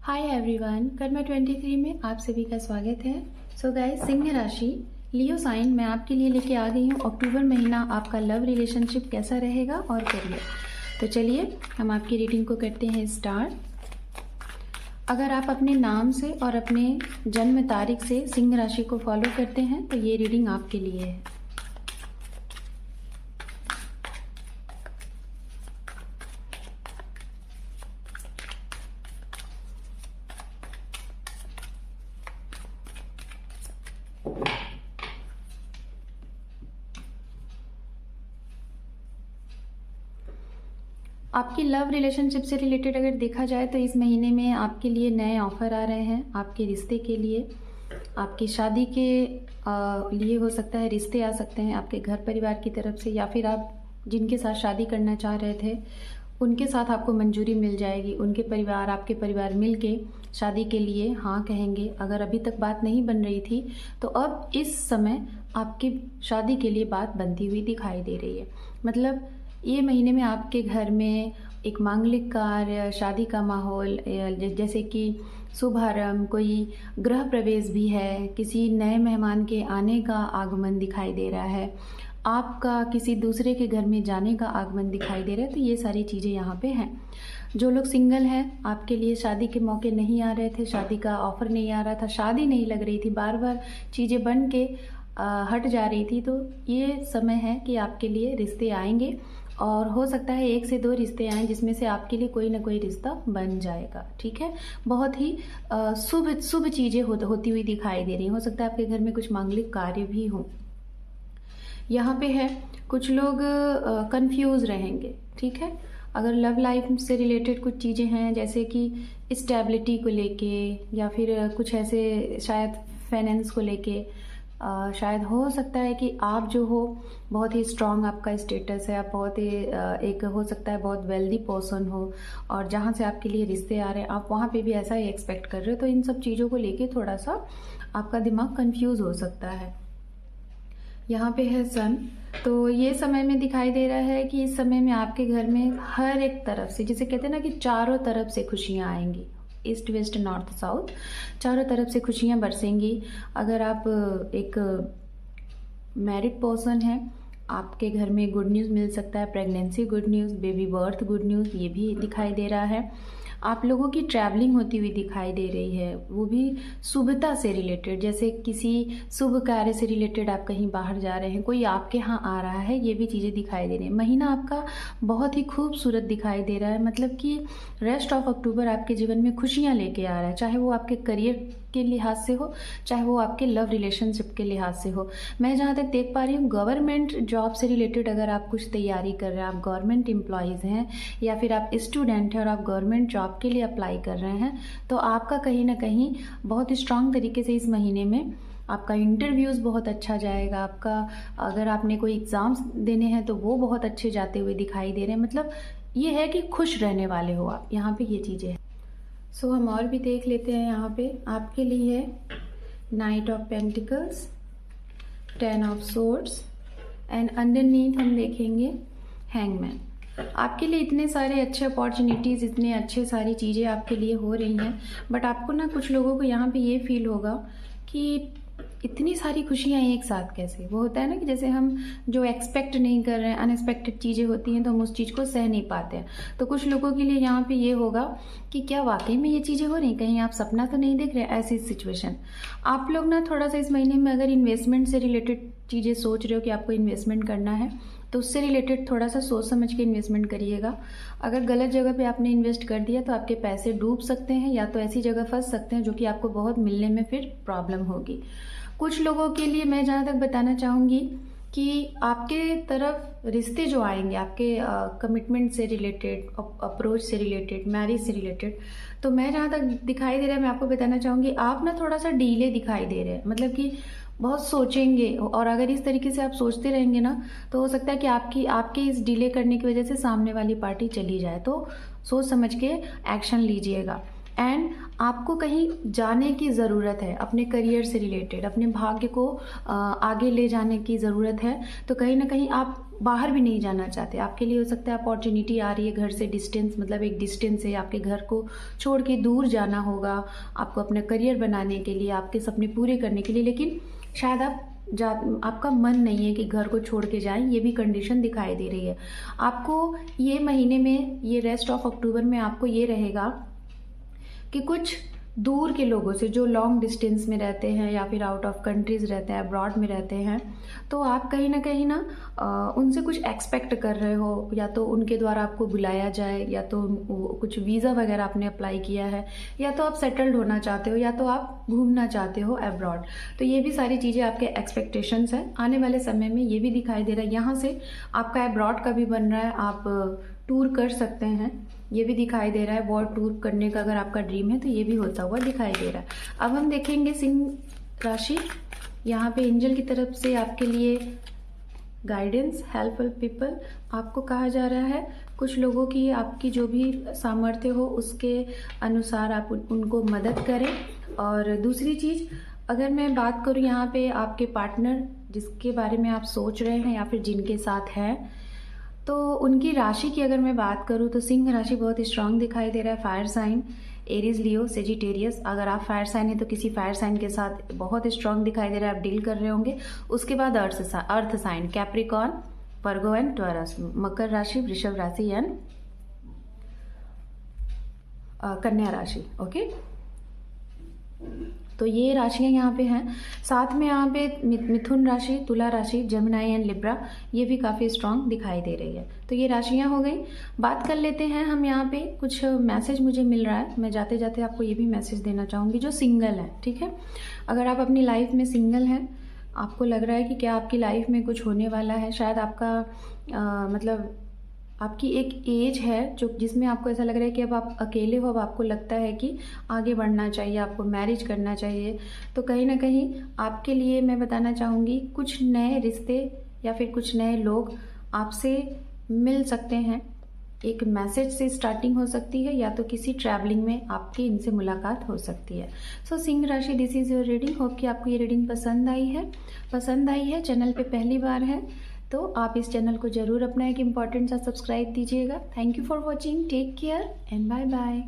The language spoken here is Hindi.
हाय एवरीवन, कर्मा 23 में आप सभी का स्वागत है। सो गाइस, सिंह राशि लियो साइन मैं आपके लिए लेके आ गई हूँ। अक्टूबर महीना आपका लव रिलेशनशिप कैसा रहेगा और करियर। तो चलिए हम आपकी रीडिंग को करते हैं स्टार्ट। अगर आप अपने नाम से और अपने जन्म तारीख से सिंह राशि को फॉलो करते हैं तो ये रीडिंग आपके लिए है। आपकी लव रिलेशनशिप से रिलेटेड अगर देखा जाए तो इस महीने में आपके लिए नए ऑफर आ रहे हैं। आपके रिश्ते के लिए, आपकी शादी के लिए हो सकता है रिश्ते आ सकते हैं आपके घर परिवार की तरफ से, या फिर आप जिनके साथ शादी करना चाह रहे थे उनके साथ आपको मंजूरी मिल जाएगी। उनके परिवार आपके परिवार मिल के शादी के लिए हाँ कहेंगे। अगर अभी तक बात नहीं बन रही थी तो अब इस समय आपकी शादी के लिए बात बनती हुई दिखाई दे रही है। मतलब ये महीने में आपके घर में एक मांगलिक कार्य, शादी का माहौल, जैसे कि शुभारंभ, कोई गृह प्रवेश भी है, किसी नए मेहमान के आने का आगमन दिखाई दे रहा है, आपका किसी दूसरे के घर में जाने का आगमन दिखाई दे रहा है। तो ये सारी चीज़ें यहाँ पे हैं। जो लोग सिंगल हैं, आपके लिए शादी के मौके नहीं आ रहे थे, शादी का ऑफर नहीं आ रहा था, शादी नहीं लग रही थी, बार बार चीज़ें बन के हट जा रही थी, तो ये समय है कि आपके लिए रिश्ते आएंगे। और हो सकता है 1 से 2 रिश्ते आएँ जिसमें से आपके लिए कोई ना कोई रिश्ता बन जाएगा। ठीक है, बहुत ही शुभ चीज़ें होती हुई दिखाई दे रही हैं। हो सकता है आपके घर में कुछ मांगलिक कार्य भी हो। यहाँ पे है कुछ लोग कंफ्यूज रहेंगे। ठीक है, अगर लव लाइफ से रिलेटेड कुछ चीज़ें हैं जैसे कि स्टेबिलिटी को लेके, या फिर कुछ ऐसे शायद फाइनेंस को लेके, शायद हो सकता है कि आप जो हो बहुत ही स्ट्रांग आपका स्टेटस है, आप बहुत ही एक हो सकता है बहुत वेल्दी पर्सन हो, और जहाँ से आपके लिए रिश्ते आ रहे हैं आप वहाँ पे भी ऐसा ही एक्सपेक्ट कर रहे हो। तो इन सब चीज़ों को लेके थोड़ा सा आपका दिमाग कंफ्यूज हो सकता है। यहाँ पे है सन, तो ये समय में दिखाई दे रहा है कि इस समय में आपके घर में हर एक तरफ से, जिसे कहते हैं ना कि चारों तरफ से खुशियाँ आएंगी, ईस्ट वेस्ट नॉर्थ साउथ, चारों तरफ से खुशियाँ बरसेंगी। अगर आप एक मैरिड पर्सन हैं, आपके घर में गुड न्यूज़ मिल सकता है, pregnancy good news, baby birth good news, ये भी दिखाई दे रहा है। आप लोगों की ट्रैवलिंग होती हुई दिखाई दे रही है, वो भी शुभता से रिलेटेड, जैसे किसी शुभ कार्य से रिलेटेड आप कहीं बाहर जा रहे हैं, कोई आपके यहाँ आ रहा है, ये भी चीज़ें दिखाई दे रही हैं। महीना आपका बहुत ही खूबसूरत दिखाई दे रहा है। मतलब कि रेस्ट ऑफ अक्टूबर आपके जीवन में खुशियाँ लेके आ रहा है, चाहे वो आपके करियर के लिहाज से हो, चाहे वो आपके लव रिलेशनशिप के लिहाज से हो। मैं जहाँ तक देख पा रही हूँ, गवर्नमेंट जॉब से रिलेटेड अगर आप कुछ तैयारी कर रहे हैं, आप गवर्नमेंट एम्प्लॉयज़ हैं, या फिर आप स्टूडेंट हैं और आप गवर्नमेंट जॉब के लिए अप्लाई कर रहे हैं, तो आपका कहीं ना कहीं बहुत स्ट्रांग तरीके से इस महीने में आपका इंटरव्यूज़ बहुत अच्छा जाएगा। आपका अगर आपने कोई एग्ज़ाम्स देने हैं तो वो बहुत अच्छे जाते हुए दिखाई दे रहे हैं। मतलब ये है कि खुश रहने वाले हो आप, यहाँ पे ये चीज़ें हैं। सो हम और भी देख लेते हैं। यहाँ पे आपके लिए है night of pentacles, 10 of swords, and underneath हम देखेंगे हैंगमैन। आपके लिए इतने सारे अच्छे अपॉर्चुनिटीज़, इतने अच्छे सारी चीज़ें आपके लिए हो रही हैं, बट आपको ना कुछ लोगों को यहाँ पे ये फील होगा कि इतनी सारी खुशियाँ एक साथ कैसे। वो होता है ना कि जैसे हम जो एक्सपेक्ट नहीं कर रहे हैं, अनएक्सपेक्टेड चीज़ें होती हैं तो हम उस चीज़ को सह नहीं पाते हैं। तो कुछ लोगों के लिए यहाँ पे ये होगा कि क्या वाकई में ये चीज़ें हो रही, कहीं आप सपना तो नहीं देख रहे। ऐसी सिचुएशन आप लोग ना थोड़ा सा इस महीने में अगर इन्वेस्टमेंट से रिलेटेड चीज़ें सोच रहे हो कि आपको इन्वेस्टमेंट करना है, तो उससे रिलेटेड थोड़ा सा सोच समझ के इन्वेस्टमेंट करिएगा। अगर गलत जगह पे आपने इन्वेस्ट कर दिया तो आपके पैसे डूब सकते हैं, या तो ऐसी जगह फंस सकते हैं जो कि आपको बहुत मिलने में फिर प्रॉब्लम होगी। कुछ लोगों के लिए मैं जहाँ तक बताना चाहूँगी कि आपके तरफ रिश्ते जो आएंगे, आपके कमिटमेंट से रिलेटेड, अप्रोच से रिलेटेड, मैरिज से रिलेटेड, तो मैं जहाँ तक दिखाई दे रहा है मैं आपको बताना चाहूँगी, आप ना थोड़ा सा डीले दिखाई दे रहे हैं। मतलब कि बहुत सोचेंगे, और अगर इस तरीके से आप सोचते रहेंगे ना तो हो सकता है कि आपके इस डिले करने की वजह से सामने वाली पार्टी चली जाए। तो सोच समझ के एक्शन लीजिएगा। एंड आपको कहीं जाने की ज़रूरत है, अपने करियर से रिलेटेड, अपने भाग्य को आगे ले जाने की ज़रूरत है। तो कहीं ना कहीं आप बाहर भी नहीं जाना चाहते, आपके लिए हो सकता है अपॉर्चुनिटी आ रही है घर से डिस्टेंस, मतलब एक डिस्टेंस है, आपके घर को छोड़ के दूर जाना होगा आपको अपना करियर बनाने के लिए, आपके सपने पूरे करने के लिए। लेकिन शायद आपका मन नहीं है कि घर को छोड़ के जाएं, ये भी कंडीशन दिखाई दे रही है आपको। ये महीने में, ये रेस्ट ऑफ अक्टूबर में आपको ये रहेगा कि कुछ दूर के लोगों से जो लॉन्ग डिस्टेंस में रहते हैं या फिर आउट ऑफ कंट्रीज़ रहते हैं, अब्रॉड में रहते हैं, तो आप कहीं ना उनसे कुछ एक्सपेक्ट कर रहे हो, या तो उनके द्वारा आपको बुलाया जाए, या तो कुछ वीज़ा वगैरह आपने अप्लाई किया है, या तो आप सेटल्ड होना चाहते हो, या तो आप घूमना चाहते हो अब्रॉड। तो ये भी सारी चीज़ें आपके एक्सपेक्टेशंस हैं आने वाले समय में। ये भी दिखाई दे रहा है यहाँ से आपका अब्रॉड का भी बन रहा है, आप टूर कर सकते हैं, ये भी दिखाई दे रहा है। वर्ल्ड टूर करने का अगर आपका ड्रीम है तो ये भी होता हुआ दिखाई दे रहा है। अब हम देखेंगे सिंह राशि, यहाँ पे एंजल की तरफ से आपके लिए गाइडेंस, हेल्पफुल पीपल आपको कहा जा रहा है। कुछ लोगों की, आपकी जो भी सामर्थ्य हो उसके अनुसार आप उनको मदद करें। और दूसरी चीज़, अगर मैं बात करूँ यहाँ पे आपके पार्टनर जिसके बारे में आप सोच रहे हैं या फिर जिनके साथ हैं, तो उनकी राशि की अगर मैं बात करूँ तो सिंह राशि बहुत स्ट्रांग दिखाई दे रहा है। फायर साइन एरीज, लियो, सेजिटेरियस, अगर आप फायर साइन है तो किसी फायर साइन के साथ बहुत स्ट्रांग दिखाई दे रहा है, आप डील कर रहे होंगे। उसके बाद earth sign Capricorn, Virgo and Taurus, मकर राशि, वृषभ राशि एंड कन्या राशि। ओके, तो ये राशियां यहाँ पे हैं। साथ में यहाँ पे मिथुन राशि, तुला राशि, जेमिनाई एंड लिब्रा, ये भी काफ़ी स्ट्रांग दिखाई दे रही है। तो ये राशियाँ हो गई। बात कर लेते हैं हम यहाँ पे, कुछ मैसेज मुझे मिल रहा है, मैं जाते जाते आपको ये भी मैसेज देना चाहूँगी जो सिंगल है, ठीक है। अगर आप अपनी लाइफ में सिंगल हैं, आपको लग रहा है कि क्या आपकी लाइफ में कुछ होने वाला है, शायद आपका मतलब आपकी एक एज है जो जिसमें आपको ऐसा लग रहा है कि अब आप अकेले हो, अब आपको लगता है कि आगे बढ़ना चाहिए, आपको मैरिज करना चाहिए। तो कहीं ना कहीं आपके लिए मैं बताना चाहूँगी कुछ नए रिश्ते या फिर कुछ नए लोग आपसे मिल सकते हैं। एक मैसेज से स्टार्टिंग हो सकती है, या तो किसी ट्रैवलिंग में आपकी इनसे मुलाकात हो सकती है। सो सिंह राशि, this is your reading. Hope कि आपको ये रीडिंग पसंद आई है। चैनल पे पहली बार है तो आप इस चैनल को ज़रूर अपना एक इम्पॉर्टेंट सा सब्सक्राइब दीजिएगा। Thank you for watching, take care and bye bye.